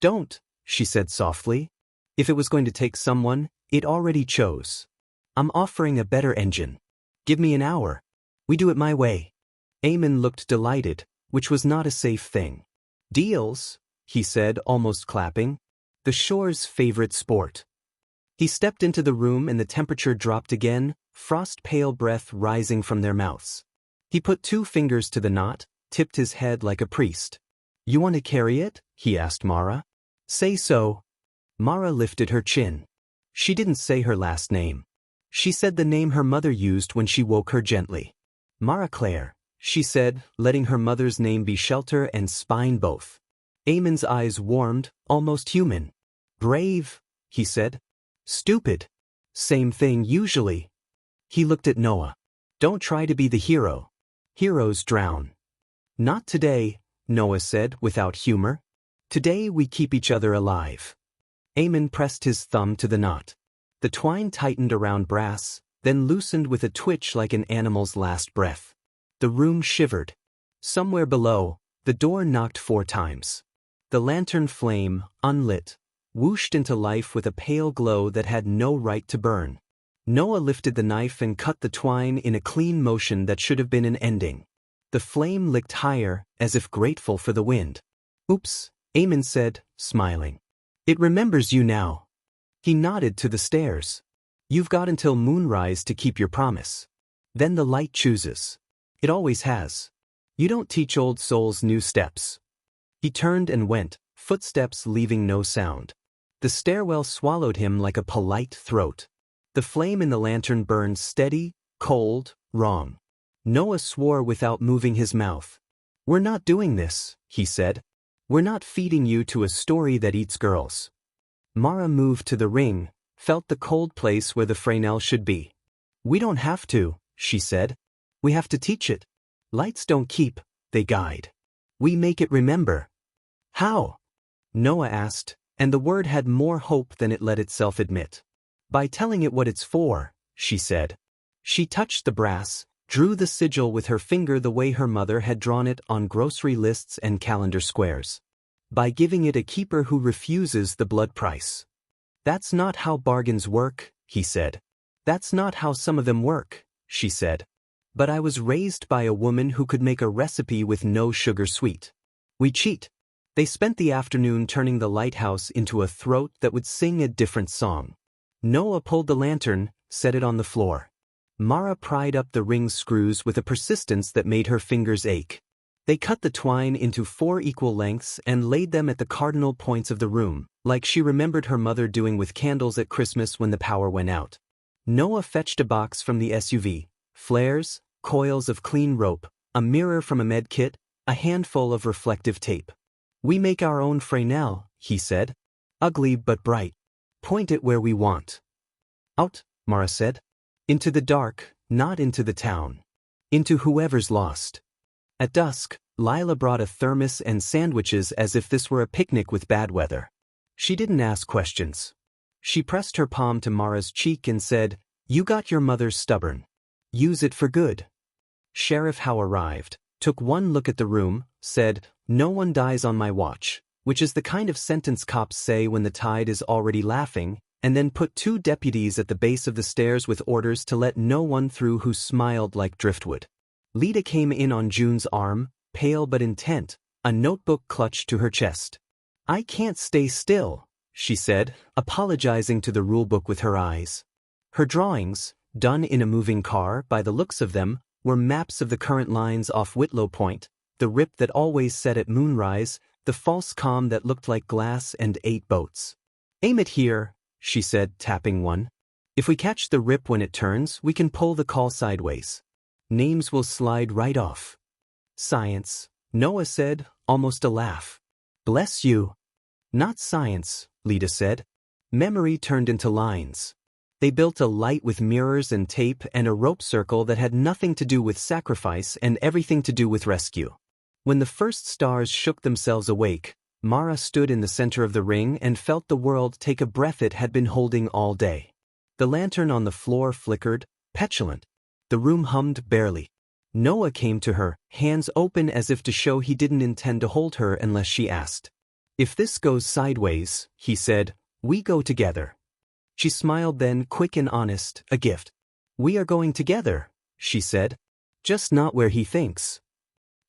Don't, she said softly. If it was going to take someone, it already chose. I'm offering a better engine. Give me an hour. We do it my way. Eamon looked delighted, which was not a safe thing. Deals, he said, almost clapping. The shore's favorite sport. He stepped into the room and the temperature dropped again, frost-pale breath rising from their mouths. He put 2 fingers to the knot, tipped his head like a priest. You want to carry it? He asked Mara. Say so. Mara lifted her chin. She didn't say her last name. She said the name her mother used when she woke her gently. Mara Claire, she said, letting her mother's name be shelter and spine both. Eamon's eyes warmed, almost human. Brave, he said. Stupid. Same thing usually. He looked at Noah. Don't try to be the hero. Heroes drown. Not today, Noah said without humor. Today we keep each other alive. Eamon pressed his thumb to the knot. The twine tightened around brass, then loosened with a twitch like an animal's last breath. The room shivered. Somewhere below, the door knocked 4 times. The lantern flame, unlit, whooshed into life with a pale glow that had no right to burn. Noah lifted the knife and cut the twine in a clean motion that should have been an ending. The flame licked higher, as if grateful for the wind. Oops, Eamon said, smiling. It remembers you now. He nodded to the stairs. You've got until moonrise to keep your promise. Then the light chooses. It always has. You don't teach old souls new steps. He turned and went, footsteps leaving no sound. The stairwell swallowed him like a polite throat. The flame in the lantern burned steady, cold, wrong. Noah swore without moving his mouth. We're not doing this, he said. We're not feeding you to a story that eats girls. Mara moved to the ring, felt the cold place where the Fresnel should be. We don't have to, she said. We have to teach it. Lights don't keep, they guide. We make it remember. How? Noah asked, and the word had more hope than it let itself admit. By telling it what it's for, she said. She touched the brass, drew the sigil with her finger the way her mother had drawn it on grocery lists and calendar squares. By giving it a keeper who refuses the blood price. That's not how bargains work, he said. That's not how some of them work, she said. But I was raised by a woman who could make a recipe with no sugar sweet. We cheat. They spent the afternoon turning the lighthouse into a throat that would sing a different song. Noah pulled the lantern, set it on the floor. Mara pried up the ring's screws with a persistence that made her fingers ache. They cut the twine into 4 equal lengths and laid them at the cardinal points of the room, like she remembered her mother doing with candles at Christmas when the power went out. Noah fetched a box from the SUV, flares, coils of clean rope, a mirror from a med kit, a handful of reflective tape. "We make our own Fresnel," he said. "Ugly but bright. Point it where we want." "Out," Mara said. "Into the dark, not into the town. Into whoever's lost." At dusk, Lila brought a thermos and sandwiches as if this were a picnic with bad weather. She didn't ask questions. She pressed her palm to Mara's cheek and said, "You got your mother's stubborn. Use it for good." Sheriff Howe arrived, took one look at the room, said, "No one dies on my watch," which is the kind of sentence cops say when the tide is already laughing, and then put 2 deputies at the base of the stairs with orders to let no one through who smiled like driftwood. Leda came in on June's arm, pale but intent, a notebook clutched to her chest. "I can't stay still," she said, apologizing to the rulebook with her eyes. Her drawings, done in a moving car by the looks of them, were maps of the current lines off Whitlow Point, the rip that always set at moonrise, the false calm that looked like glass and 8 boats. "Aim it here," she said, tapping one. "If we catch the rip when it turns, we can pull the call sideways. Names will slide right off." "Science," Noah said, almost a laugh. "Bless you." "Not science," Leda said. Memory turned into lines. They built a light with mirrors and tape and a rope circle that had nothing to do with sacrifice and everything to do with rescue. When the first stars shook themselves awake, Mara stood in the center of the ring and felt the world take a breath it had been holding all day. The lantern on the floor flickered, petulant. The room hummed barely. Noah came to her, hands open as if to show he didn't intend to hold her unless she asked. "If this goes sideways," he said, "we go together." She smiled then, quick and honest, a gift. "We are going together," she said. "Just not where he thinks."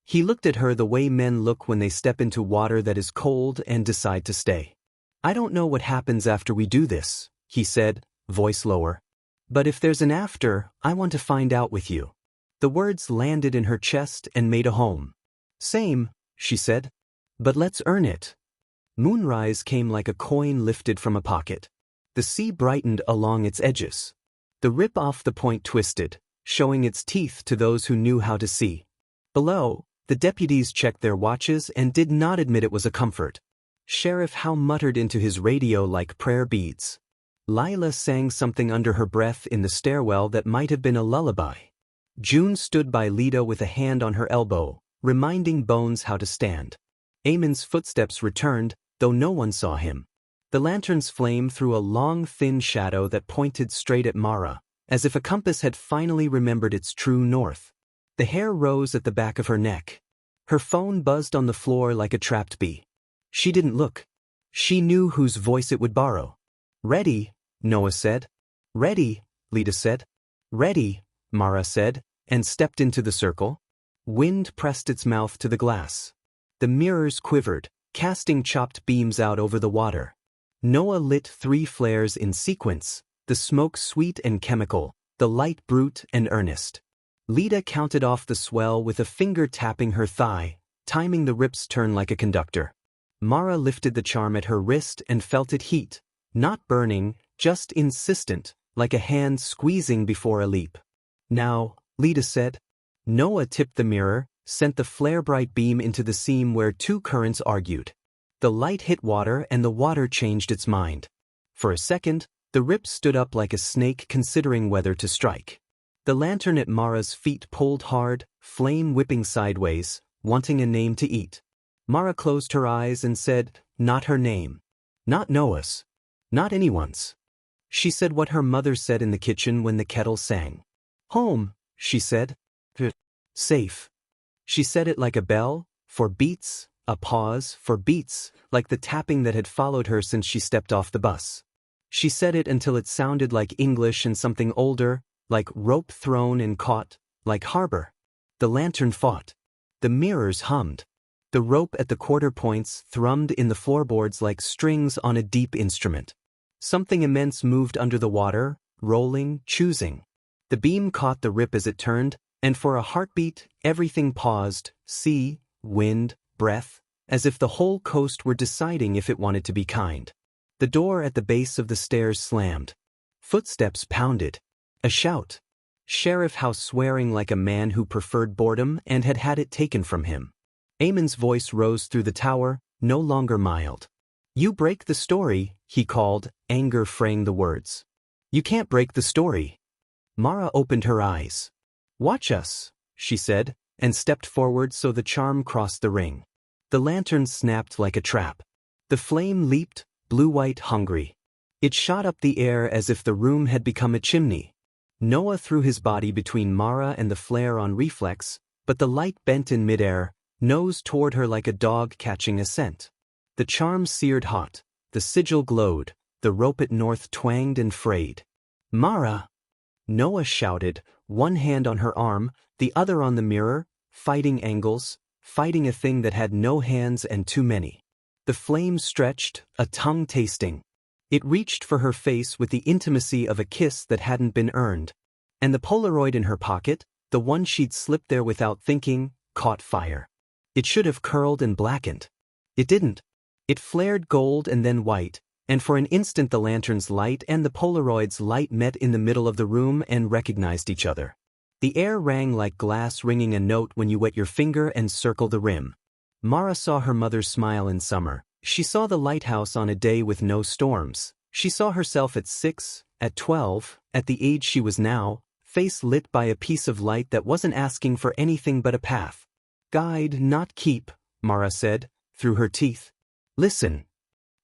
He looked at her the way men look when they step into water that is cold and decide to stay. "I don't know what happens after we do this," he said, voice lower. "But if there's an after, I want to find out with you." The words landed in her chest and made a home. "Same," she said. "But let's earn it." Moonrise came like a coin lifted from a pocket. The sea brightened along its edges. The rip off the point twisted, showing its teeth to those who knew how to see. Below, the deputies checked their watches and did not admit it was a comfort. Sheriff Howe muttered into his radio like prayer beads. Lila sang something under her breath in the stairwell that might have been a lullaby. June stood by Leda with a hand on her elbow, reminding Bones how to stand. Eamon's footsteps returned, though no one saw him. The lantern's flame threw a long, thin shadow that pointed straight at Mara, as if a compass had finally remembered its true north. The hair rose at the back of her neck. Her phone buzzed on the floor like a trapped bee. She didn't look. She knew whose voice it would borrow. "Ready," Noah said. "Ready," Leda said. "Ready," Mara said, and stepped into the circle. Wind pressed its mouth to the glass. The mirrors quivered, casting chopped beams out over the water. Noah lit 3 flares in sequence, the smoke sweet and chemical, the light brute and earnest. Leda counted off the swell with a finger tapping her thigh, timing the rip's turn like a conductor. Mara lifted the charm at her wrist and felt it heat, not burning, just insistent, like a hand squeezing before a leap. "Now," Leda said. Noah tipped the mirror, sent the flare-bright beam into the seam where 2 currents argued. The light hit water and the water changed its mind. For a second, the rip stood up like a snake considering whether to strike. The lantern at Mara's feet pulled hard, flame whipping sideways, wanting a name to eat. Mara closed her eyes and said, "Not her name. Not Noah's. Not anyone's." She said what her mother said in the kitchen when the kettle sang. "Home," she said. "Safe." She said it like a bell, for beats, a pause, for beats, like the tapping that had followed her since she stepped off the bus. She said it until it sounded like English and something older, like rope thrown and caught, like harbor. The lantern fought. The mirrors hummed. The rope at the quarter points thrummed in the floorboards like strings on a deep instrument. Something immense moved under the water, rolling, choosing. The beam caught the rip as it turned, and for a heartbeat, everything paused, sea, wind, breath, as if the whole coast were deciding if it wanted to be kind. The door at the base of the stairs slammed. Footsteps pounded. A shout. Sheriff House swearing like a man who preferred boredom and had had it taken from him. Eamon's voice rose through the tower, no longer mild. "You break the story," he called, anger fraying the words. "You can't break the story." Mara opened her eyes. "Watch us," she said, and stepped forward so the charm crossed the ring. The lantern snapped like a trap. The flame leaped, blue-white hungry. It shot up the air as if the room had become a chimney. Noah threw his body between Mara and the flare on reflex, but the light bent in midair, nose toward her like a dog catching a scent. The charm seared hot, the sigil glowed, the rope at north twanged and frayed. "Mara!" Noah shouted, one hand on her arm, the other on the mirror, fighting angles, fighting a thing that had no hands and too many. The flame stretched, a tongue tasting. It reached for her face with the intimacy of a kiss that hadn't been earned. And the Polaroid in her pocket, the one she'd slipped there without thinking, caught fire. It should have curled and blackened. It didn't. It flared gold and then white, and for an instant the lantern's light and the Polaroid's light met in the middle of the room and recognized each other. The air rang like glass ringing a note when you wet your finger and circle the rim. Mara saw her mother's smile in summer. She saw the lighthouse on a day with no storms. She saw herself at 6, at 12, at the age she was now, face lit by a piece of light that wasn't asking for anything but a path. "Guide, not keep," Mara said, through her teeth. "Listen."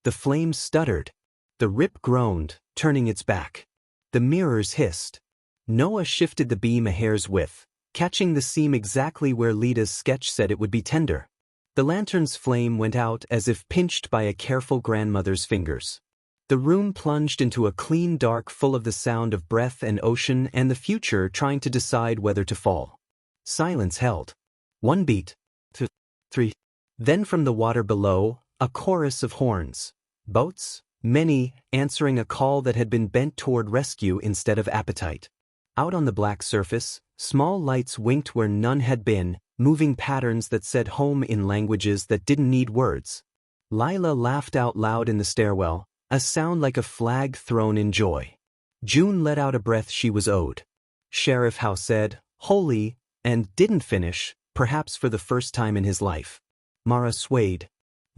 The flame stuttered. The rip groaned, turning its back. The mirrors hissed. Noah shifted the beam a hair's width, catching the seam exactly where Leda's sketch said it would be tender. The lantern's flame went out as if pinched by a careful grandmother's fingers. The room plunged into a clean dark full of the sound of breath and ocean and the future trying to decide whether to fall. Silence held. 1 beat. 2, 3. Then from the water below, a chorus of horns. Boats, many, answering a call that had been bent toward rescue instead of appetite. Out on the black surface, small lights winked where none had been, moving patterns that said home in languages that didn't need words. Lila laughed out loud in the stairwell, a sound like a flag thrown in joy. June let out a breath she was owed. Sheriff House said, "Holy," and didn't finish, perhaps for the first time in his life. Mara swayed.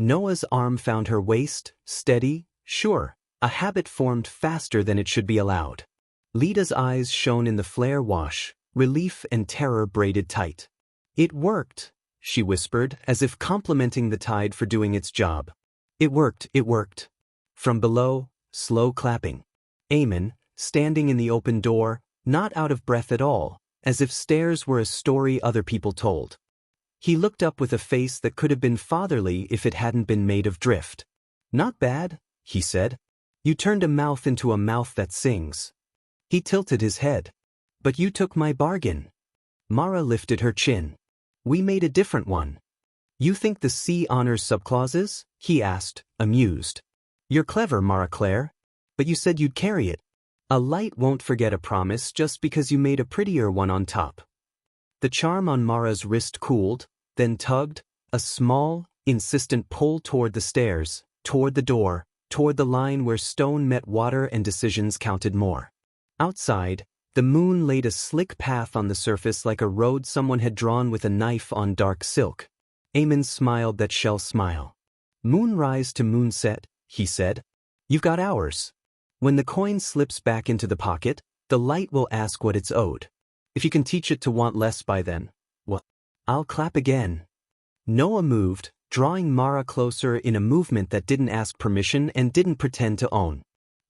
Noah's arm found her waist, steady, sure, a habit formed faster than it should be allowed. Leda's eyes shone in the flare wash, relief and terror braided tight. "It worked," she whispered, as if complimenting the tide for doing its job. It worked. From below, slow clapping. Eamon, standing in the open door, not out of breath at all, as if stairs were a story other people told. He looked up with a face that could have been fatherly if it hadn't been made of drift. "Not bad," he said. "You turned a mouth into a mouth that sings." He tilted his head. "But you took my bargain." Mara lifted her chin. "We made a different one." "You think the sea honors subclauses?" he asked, amused. "You're clever, Mara Claire. But you said you'd carry it. A light won't forget a promise just because you made a prettier one on top." The charm on Mara's wrist cooled, then tugged, a small, insistent pull toward the stairs, toward the door, toward the line where stone met water and decisions counted more. Outside, the moon laid a slick path on the surface like a road someone had drawn with a knife on dark silk. Eamon smiled that shell smile. "Moonrise to moonset," he said. "You've got hours. When the coin slips back into the pocket, the light will ask what it's owed. If you can teach it to want less by then, well, I'll clap again." Noah moved, drawing Mara closer in a movement that didn't ask permission and didn't pretend to own.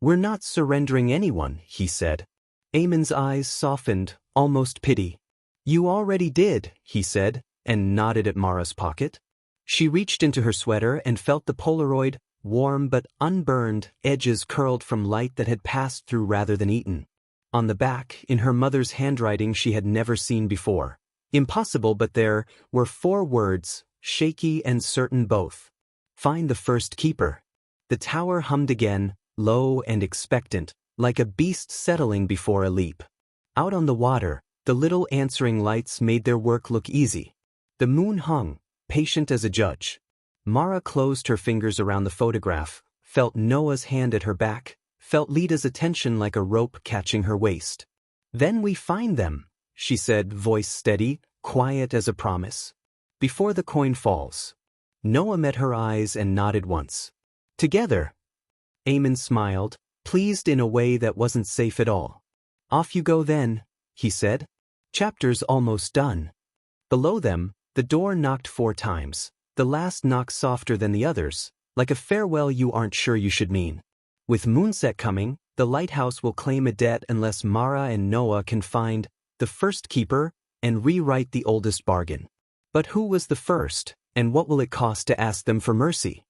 "We're not surrendering anyone," he said. Eamon's eyes softened, almost pity. "You already did," he said, and nodded at Mara's pocket. She reached into her sweater and felt the Polaroid, warm but unburned, edges curled from light that had passed through rather than eaten. On the back, in her mother's handwriting she had never seen before. Impossible, but there were 4 words, shaky and certain both. "Find the first keeper." The tower hummed again, low and expectant, like a beast settling before a leap. Out on the water, the little answering lights made their work look easy. The moon hung, patient as a judge. Mara closed her fingers around the photograph, felt Noah's hand at her back, felt Leda's attention like a rope catching her waist. "Then we find them," she said, voice steady, quiet as a promise. "Before the coin falls." Noah met her eyes and nodded once. "Together." Eamon smiled, pleased in a way that wasn't safe at all. "Off you go then," he said. "Chapter's almost done." Below them, the door knocked 4 times, the last knock softer than the others, like a farewell you aren't sure you should mean. With moonset coming, the lighthouse will claim a debt unless Mara and Noah can find the first keeper and rewrite the oldest bargain. But who was the first, and what will it cost to ask them for mercy?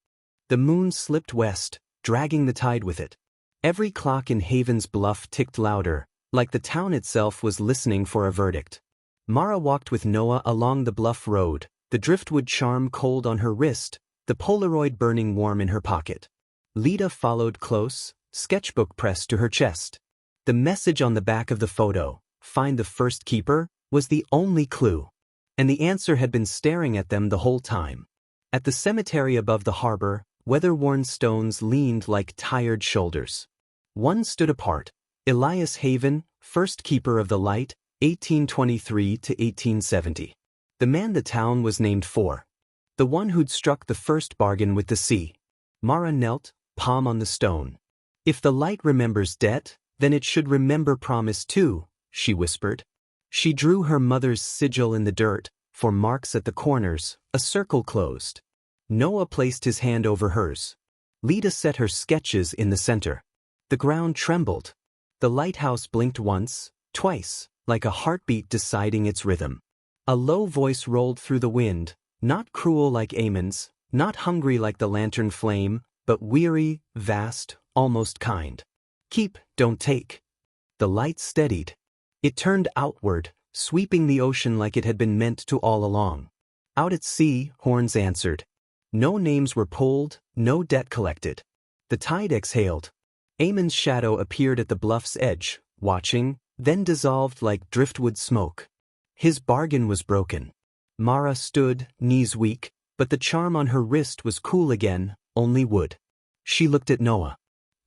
The moon slipped west, dragging the tide with it. Every clock in Haven's Bluff ticked louder, like the town itself was listening for a verdict. Mara walked with Noah along the Bluff road, the driftwood charm cold on her wrist, the Polaroid burning warm in her pocket. Leda followed close, sketchbook pressed to her chest. The message on the back of the photo, "Find the first keeper," was the only clue. And the answer had been staring at them the whole time. At the cemetery above the harbor, weather-worn stones leaned like tired shoulders. One stood apart, Elias Haven, first keeper of the light, 1823 to 1870. The man the town was named for. The one who'd struck the first bargain with the sea. Mara knelt, palm on the stone. "If the light remembers debt, then it should remember promise too," she whispered. She drew her mother's sigil in the dirt, for marks at the corners, a circle closed. Noah placed his hand over hers. Leda set her sketches in the center. The ground trembled. The lighthouse blinked once, twice, like a heartbeat deciding its rhythm. A low voice rolled through the wind, not cruel like Eamon's, not hungry like the lantern flame, but weary, vast, almost kind. "Keep, don't take." The light steadied. It turned outward, sweeping the ocean like it had been meant to all along. Out at sea, horns answered. No names were pulled, no debt collected. The tide exhaled. Eamon's shadow appeared at the bluff's edge, watching, then dissolved like driftwood smoke. His bargain was broken. Mara stood, knees weak, but the charm on her wrist was cool again, only wood. She looked at Noah.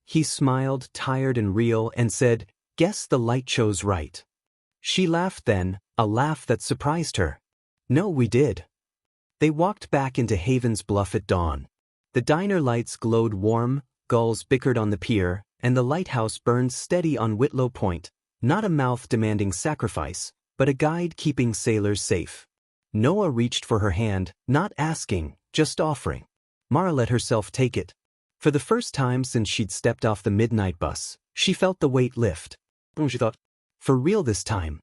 He smiled, tired and real, and said, "Guess the light chose right." She laughed then, a laugh that surprised her. "No, we did." They walked back into Haven's Bluff at dawn. The diner lights glowed warm, gulls bickered on the pier, and the lighthouse burned steady on Whitlow Point, not a mouth demanding sacrifice, but a guide keeping sailors safe. Noah reached for her hand, not asking, just offering. Mara let herself take it. For the first time since she'd stepped off the midnight bus, she felt the weight lift. She thought, for real this time.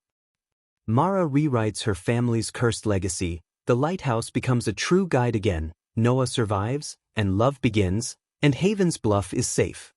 Mara rewrites her family's cursed legacy, the lighthouse becomes a true guide again, Noah survives, and love begins, and Haven's Bluff is safe.